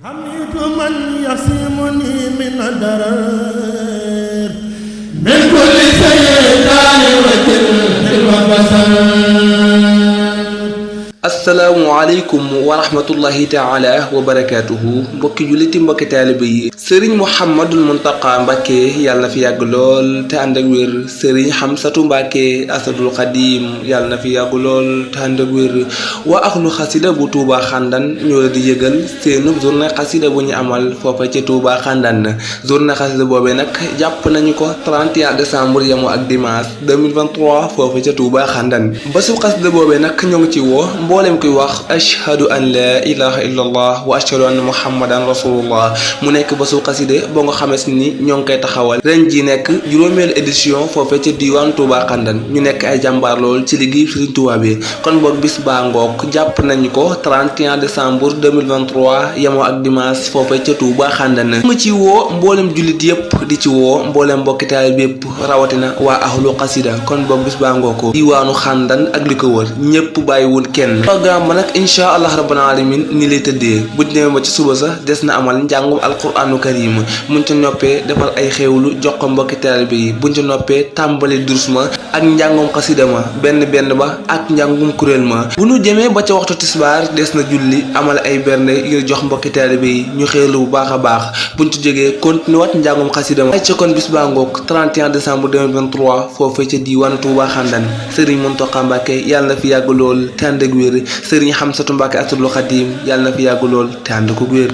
حميد من يصيمني من الضرر من كل سيئات وجن وبصر. asalaamualeykum wa rahmatullahi taala wa barakaatuhu mbokki julliti mbokki taalibe yi sëriñ Mouhamadul Muntaqa Mbàkke yàlla na fi yàgg lool te ànd ak wér. sëriñ Xamsatu Mbàkke Asadul Xadim yàlla na fi yàgg lool te ànd ak wér. waa axlu xasida bu Touba Xandan ñoo la di yëgal seenu journée xasida bu ñu amal foofa ca Touba Xandan. journée xasida boobee nag jàpp nañu ko 31 décembre yamoo ak dimanche 2023 foofa ca Touba Xandan. bésu xasida boobee nag ñoo ngi ci woo mboolem koy wax ashhadu an la ilaha illallah wa ashhadu anna muhammadan rasulullah mu nekk bésu xaside boo nga xamante ni ñoo ngi koy taxawal ren ji nekk juróomeelu édition foofee ca diwaan Touba Xandan ñu nekk ay jàmbaar lool ci liggéey Sëriñ Tuubaa bi kon boog bis baa ngoog jàpp nañu ko 31 décembre 2023 yemoo ak dimanche foofee ca Touba Xandan nga ci woo mboolem jullit yépp di ci woo mboolem mbokki taalibe yépp rawatina waa ahlu xasida kon boog bis baa ngoog ko diwaanu Xandan ak li ko wër ñépp bàyyiwul kenn. programme ba nag incha allah rabbal alamin ni lay tëddee buñ demee ba ci suba sax des na amal njàngum alquranu karim buñ ca noppee defal ay xéewlu jox ko mbokki taalibe yi buñ ca noppee tàmbali durus ma ak njàngum xasida ma benn ba ak njàngum kuréel ma bu ñu jëmee ba ca waxtu tisbaar des na julli amal ay bernde ngir jox mbokki taalibe yi ñu xéewlu bu baax a baax buñ ci jógee continué waat njàngum xasida ma ay ca kon bis baa ngoog 31 décembre 2023 foofee ca diiwaanu Touba Xandan Sëriñ Muntaqa Mbàkke yàlla na fi yàgg lool te ànd ak wér. sëriñ Xamsatu Mbàkke Asadul Xadim yàlla na fi yàgg lool te ànd ko wér.